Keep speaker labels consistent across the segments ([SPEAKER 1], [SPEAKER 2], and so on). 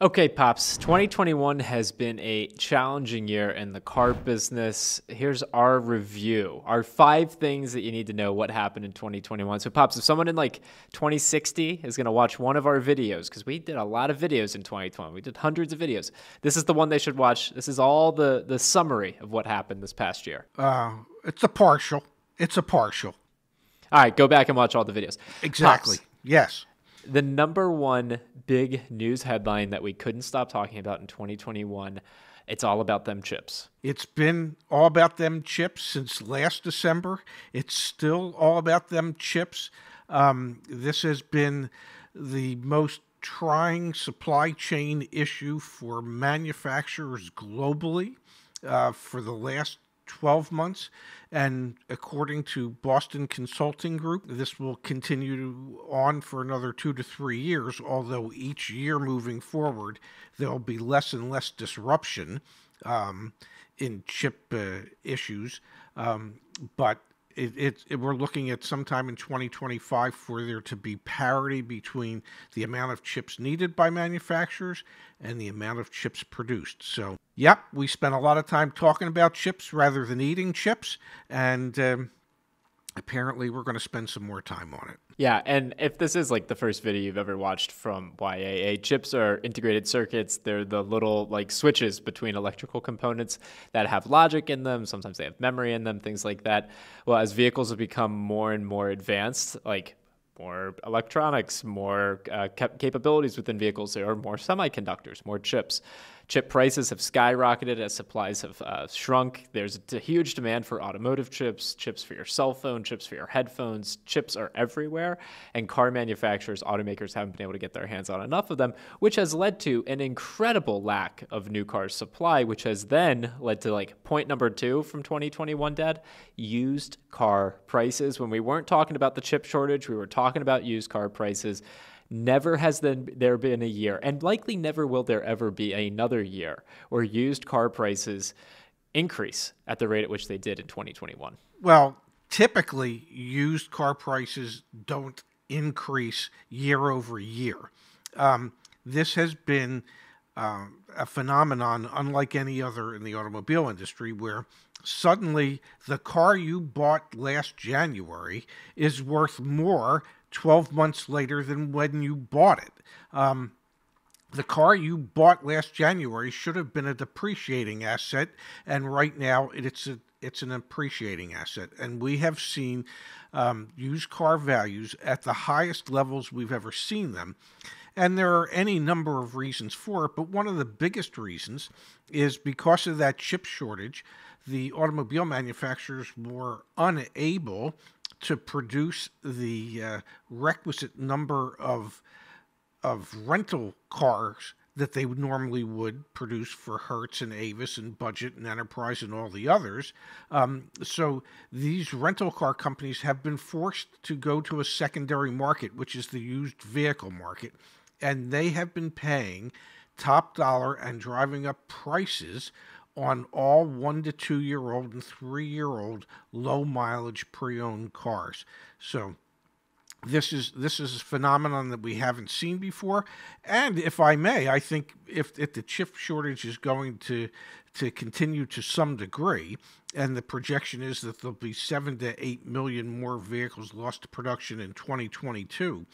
[SPEAKER 1] Okay, Pops, 2021 has been a challenging year in the car business. Here's our review, our 5 things that you need to know what happened in 2021. So, Pops, if someone in like 2060 is going to watch one of our videos, because we did a lot of videos in 2020, we did hundreds of videos. This is the one they should watch. This is all the summary of what happened this past year.
[SPEAKER 2] It's a partial.
[SPEAKER 1] All right, go back and watch all the videos.
[SPEAKER 2] Exactly.
[SPEAKER 1] Pops,
[SPEAKER 2] Yes.
[SPEAKER 1] the number one big news headline that we couldn't stop talking about in 2021, it's all about them chips.
[SPEAKER 2] It's been all about them chips since last December. It's still all about them chips. This has been the most trying supply chain issue for manufacturers globally for the last 12 months. And according to Boston Consulting Group, this will continue on for another 2 to 3 years, although each year moving forward, there'll be less and less disruption in chip issues. But we're looking at sometime in 2025 for there to be parity between the amount of chips needed by manufacturers and the amount of chips produced. So, yep, we spent a lot of time talking about chips rather than eating chips, and apparently we're going to spend some more time on it.
[SPEAKER 1] Yeah, and if this is like the first video you've ever watched from YAA, chips are integrated circuits. They're the little like switches between electrical components that have logic in them. Sometimes they have memory in them, things like that. Well, as vehicles have become more and more advanced, like more electronics, more capabilities within vehicles, there are more semiconductors, more chips. Chip prices have skyrocketed as supplies have shrunk. There's a huge demand for automotive chips, chips for your cell phone, chips for your headphones. Chips are everywhere, and car manufacturers, automakers haven't been able to get their hands on enough of them, which has led to an incredible lack of new car supply, which has then led to like point number 2 from 2021, Dad, used car prices. When we weren't talking about the chip shortage, we were talking about used car prices. Never has there been a year, and likely never will there ever be another year, where used car prices increase at the rate at which they did in 2021.
[SPEAKER 2] Well, typically, used car prices don't increase year over year. This has been a phenomenon unlike any other in the automobile industry, where suddenly the car you bought last January is worth more 12 months later than when you bought it. The car you bought last January should have been a depreciating asset, and right now it's an appreciating asset. And we have seen used car values at the highest levels we've ever seen them. And there are any number of reasons for it, but one of the biggest reasons is because of that chip shortage, the automobile manufacturers were unable to produce the requisite number of rental cars that they would normally produce for Hertz and Avis and Budget and Enterprise and all the others. So these rental car companies have been forced to go to a secondary market, which is the used vehicle market, and they have been paying top dollar and driving up prices on all 1 to 2 year old and 3 year old low mileage pre-owned cars. So this is a phenomenon that we haven't seen before. And if I may, I think if the chip shortage is going to continue to some degree, and the projection is that there'll be 7 to 8 million more vehicles lost to production in 2022,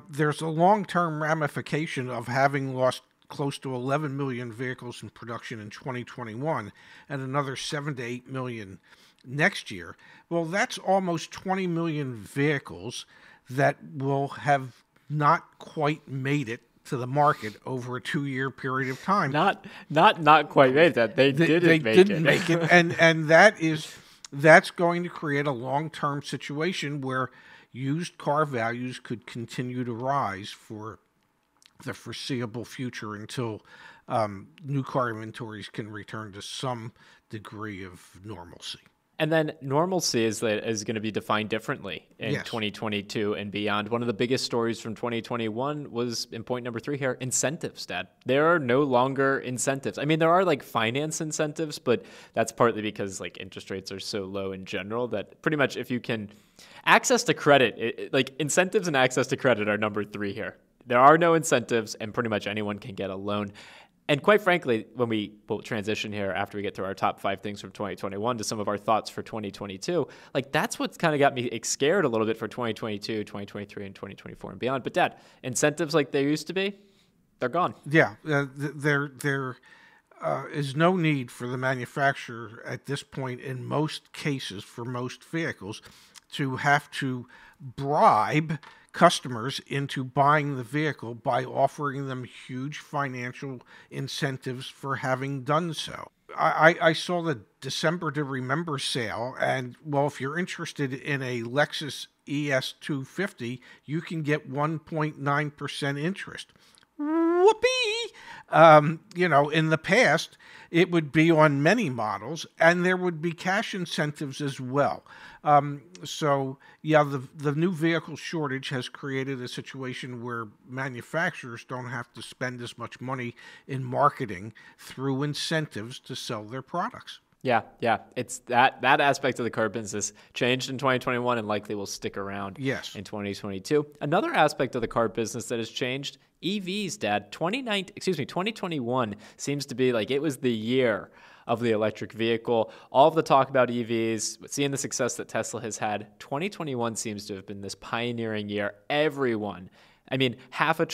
[SPEAKER 2] there's a long-term ramification of having lost close to 11 million vehicles in production in 2021 and another 7 to 8 million next year. Well, that's almost 20 million vehicles that will have not quite made it to the market over a 2-year period of time.
[SPEAKER 1] Not quite made that. They didn't make it.
[SPEAKER 2] And that's going to create a long-term situation where used car values could continue to rise for the foreseeable future until new car inventories can return to some degree of normalcy.
[SPEAKER 1] And then normalcy is going to be defined differently in
[SPEAKER 2] Yes.
[SPEAKER 1] 2022 and beyond. One of the biggest stories from 2021 was in point number 3 here, incentives, Dad. There are no longer incentives. I mean, there are like finance incentives, but that's partly because like interest rates are so low in general that pretty much if you can access to credit, like incentives and access to credit are number 3 here. there are no incentives, and pretty much anyone can get a loan. And quite frankly, when will transition here after we get through our top 5 things from 2021 to some of our thoughts for 2022, like that's what's kind of got me scared a little bit for 2022, 2023, and 2024 and beyond. But Dad, incentives like they used to be, they're gone.
[SPEAKER 2] Yeah, there is no need for the manufacturer at this point, in most cases, for most vehicles, to have to bribe customers into buying the vehicle by offering them huge financial incentives for having done so. I saw the December to Remember sale, and well, if you're interested in a Lexus ES250, you can get 1.9% interest. Whoopee! In the past, it would be on many models, and there would be cash incentives as well. The new vehicle shortage has created a situation where manufacturers don't have to spend as much money in marketing through incentives to sell their products.
[SPEAKER 1] Yeah. It's that aspect of the car business changed in 2021 and likely will stick around
[SPEAKER 2] Yes.
[SPEAKER 1] in 2022. Another aspect of the car business that has changed, EVs, Dad. 2021 seems to be like it was the year of the electric vehicle. All of the talk about EVs, seeing the success that Tesla has had, 2021 seems to have been this pioneering year. $500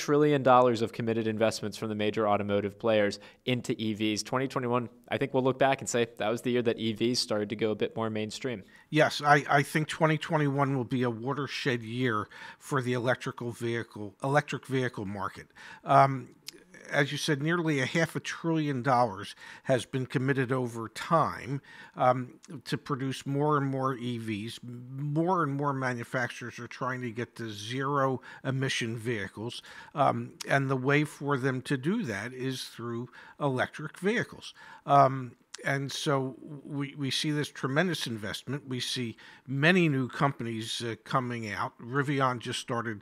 [SPEAKER 1] billion of committed investments from the major automotive players into EVs. 2021, I think we'll look back and say that was the year that EVs started to go a bit more mainstream.
[SPEAKER 2] Yes, I think 2021 will be a watershed year for the electric vehicle market. As you said, nearly $500 billion has been committed over time to produce more and more EVs. More and more manufacturers are trying to get to zero emission vehicles. And the way for them to do that is through electric vehicles. And so we see this tremendous investment. We see many new companies coming out. Rivian just started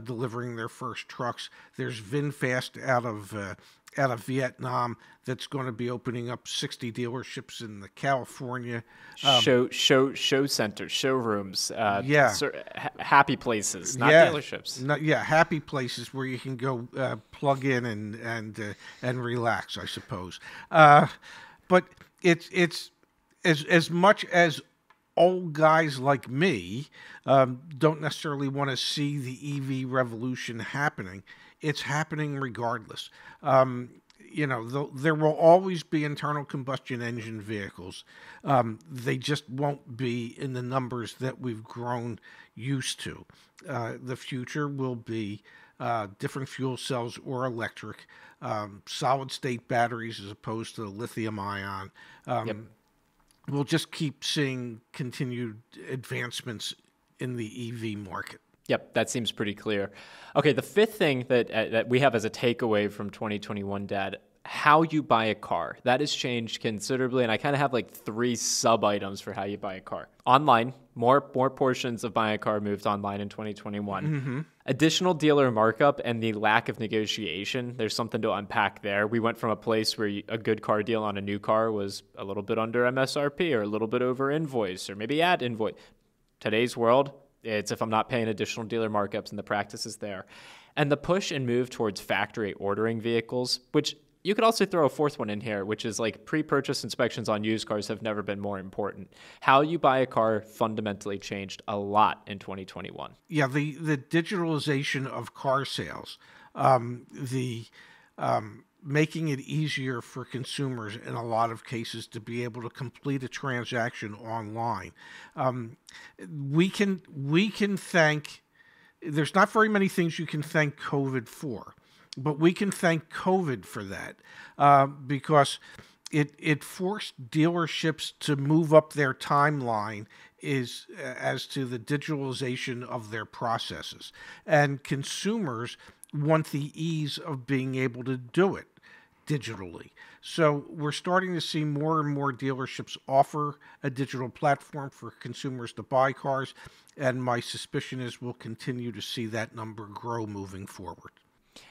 [SPEAKER 2] delivering their first trucks. There's VinFast out of Vietnam that's going to be opening up 60 dealerships in California.
[SPEAKER 1] Show centers, showrooms, happy places, not dealerships.
[SPEAKER 2] Happy places where you can go plug in and relax, I suppose. But it's as much as old guys like me don't necessarily want to see the EV revolution happening. It's happening regardless. There will always be internal combustion engine vehicles. They just won't be in the numbers that we've grown used to. The future will be different fuel cells or electric, solid state batteries as opposed to lithium ion. We'll just keep seeing continued advancements in the EV market.
[SPEAKER 1] Yep, that seems pretty clear. Okay, the fifth thing that we have as a takeaway from 2021, Dad, how you buy a car. That has changed considerably, and I kind of have like 3 sub-items for how you buy a car. Online, more portions of buying a car moved online in 2021.
[SPEAKER 2] Mm-hmm.
[SPEAKER 1] Additional dealer markup and the lack of negotiation, there's something to unpack there. We went from a place where a good car deal on a new car was a little bit under MSRP or a little bit over invoice or maybe at invoice. Today's world, it's if I'm not paying additional dealer markups, and the practice is there. And the push and move towards factory ordering vehicles, which you could also throw a fourth one in here, which is like pre-purchase inspections on used cars have never been more important. How you buy a car fundamentally changed a lot in 2021.
[SPEAKER 2] Yeah, the digitalization of car sales, making it easier for consumers in a lot of cases to be able to complete a transaction online. We can thank. There's not very many things you can thank COVID for. But we can thank COVID for that because it forced dealerships to move up their timeline as to the digitalization of their processes. And consumers want the ease of being able to do it digitally. So we're starting to see more and more dealerships offer a digital platform for consumers to buy cars. And my suspicion is we'll continue to see that number grow moving forward.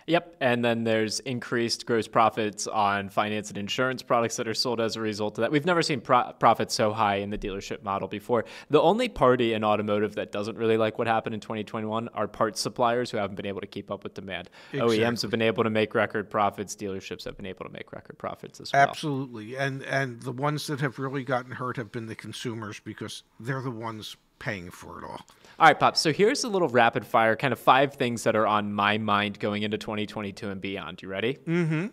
[SPEAKER 1] Yep. And then there's increased gross profits on finance and insurance products that are sold as a result of that. We've never seen profits so high in the dealership model before. The only party in automotive that doesn't really like what happened in 2021 are parts suppliers who haven't been able to keep up with demand.
[SPEAKER 2] Exactly.
[SPEAKER 1] OEMs have been able to make record profits. Dealerships have been able to make record profits as well.
[SPEAKER 2] Absolutely. And the ones that have really gotten hurt have been the consumers because they're the ones paying for it all.
[SPEAKER 1] All right, Pop. So here's a little rapid fire, kind of 5 things that are on my mind going into 2022 and beyond. You ready?
[SPEAKER 2] Mm-hmm.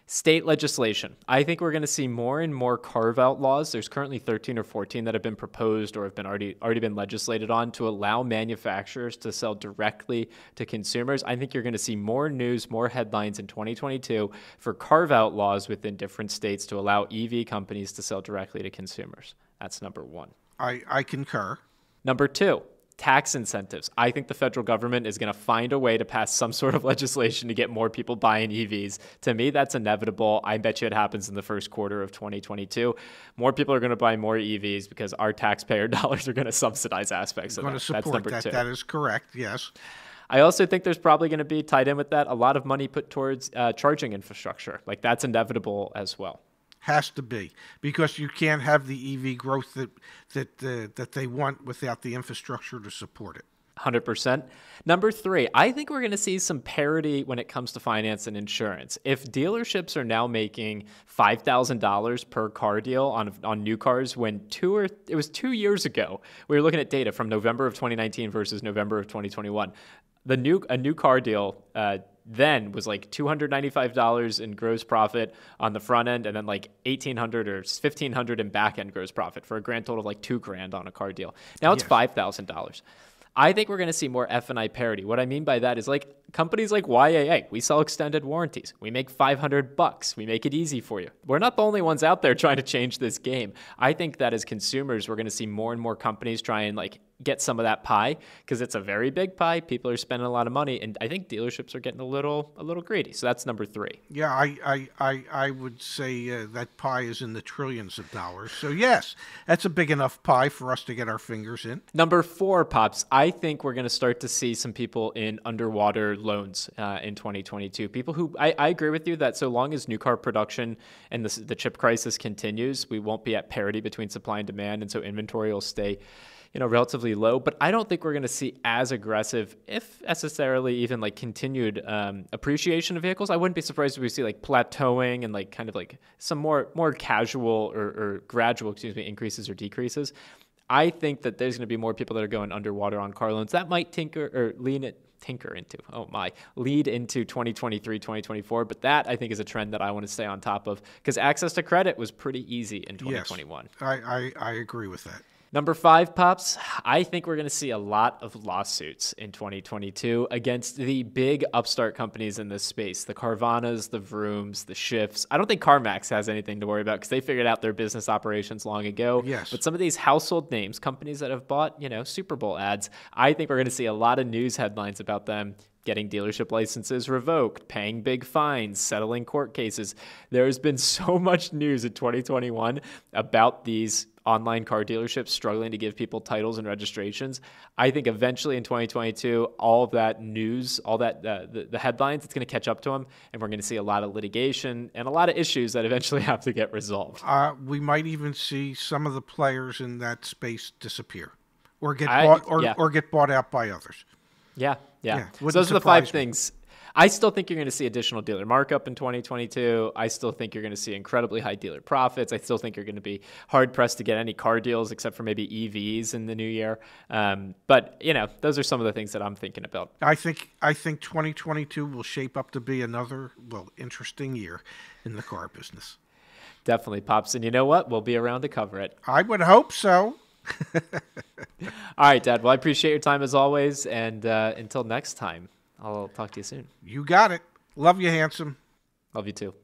[SPEAKER 1] State legislation. I think we're going to see more and more carve-out laws. There's currently 13 or 14 that have been proposed or have been already been legislated on to allow manufacturers to sell directly to consumers. I think you're going to see more news, more headlines in 2022 for carve-out laws within different states to allow EV companies to sell directly to consumers. That's number 1.
[SPEAKER 2] I concur.
[SPEAKER 1] Number 2. Tax incentives. I think the federal government is going to find a way to pass some sort of legislation to get more people buying EVs. To me, that's inevitable. I bet you it happens in the first quarter of 2022. More people are going to buy more EVs because our taxpayer dollars are going to subsidize aspects of that.
[SPEAKER 2] That's number 2. That is correct, yes.
[SPEAKER 1] I also think there's probably going to be, tied in with that, a lot of money put towards charging infrastructure. Like, that's inevitable as well.
[SPEAKER 2] Has to be, because you can't have the EV growth that they want without the infrastructure to support it.
[SPEAKER 1] 100%. Number 3, I think we're going to see some parity when it comes to finance and insurance. If dealerships are now making $5,000 per car deal on new cars, when it was 2 years ago, we were looking at data from November of 2019 versus November of 2021. A new car deal then was like $295 in gross profit on the front end, and then like $1,800 or $1,500 in back end gross profit for a grand total of like $2,000 on a car deal. Now it's $5,000. I think we're going to see more F&I parity. What I mean by that is like companies like YAA, we sell extended warranties. We make $500. We make it easy for you. We're not the only ones out there trying to change this game. I think that as consumers, we're going to see more and more companies try and like get some of that pie because it's a very big pie. People are spending a lot of money, and I think dealerships are getting a little greedy. So that's number 3.
[SPEAKER 2] Yeah, I would say that pie is in the trillions of dollars. So yes, that's a big enough pie for us to get our fingers in.
[SPEAKER 1] Number 4, Pops. I think we're going to start to see some people in underwater loans in 2022. People who I agree with you that so long as new car production and the chip crisis continues, we won't be at parity between supply and demand, and so inventory will stay relatively low. But I don't think we're going to see as aggressive, if necessarily even like continued appreciation of vehicles. I wouldn't be surprised if we see like plateauing and like kind of like some more casual or gradual, increases or decreases. I think that there's going to be more people that are going underwater on car loans. That might lead into 2023, 2024. But that, I think, is a trend that I want to stay on top of because access to credit was pretty easy in 2021.
[SPEAKER 2] Yes, I agree with that.
[SPEAKER 1] Number 5, Pops, I think we're going to see a lot of lawsuits in 2022 against the big upstart companies in this space, the Carvanas, the Vrooms, the Shifts. I don't think CarMax has anything to worry about because they figured out their business operations long ago.
[SPEAKER 2] Yes.
[SPEAKER 1] But some of these household names, companies that have bought, Super Bowl ads, I think we're going to see a lot of news headlines about them getting dealership licenses revoked, paying big fines, settling court cases. There's been so much news in 2021 about these online car dealerships struggling to give people titles and registrations. I think eventually in 2022, all of that news, all that the headlines, it's going to catch up to them, and we're going to see a lot of litigation and a lot of issues that eventually have to get resolved.
[SPEAKER 2] We might even see some of the players in that space disappear, or get bought out by others.
[SPEAKER 1] Yeah. So those are the 5 things. I still think you're going to see additional dealer markup in 2022. I still think you're going to see incredibly high dealer profits. I still think you're going to be hard-pressed to get any car deals except for maybe EVs in the new year. But, those are some of the things that I'm thinking about.
[SPEAKER 2] I think 2022 will shape up to be another, interesting year in the car business.
[SPEAKER 1] Definitely, Pops. And you know what? We'll be around to cover it.
[SPEAKER 2] I would hope so.
[SPEAKER 1] All right, Dad. Well, I appreciate your time as always. And until next time, I'll talk to you soon.
[SPEAKER 2] You got it. Love you, handsome.
[SPEAKER 1] Love you too.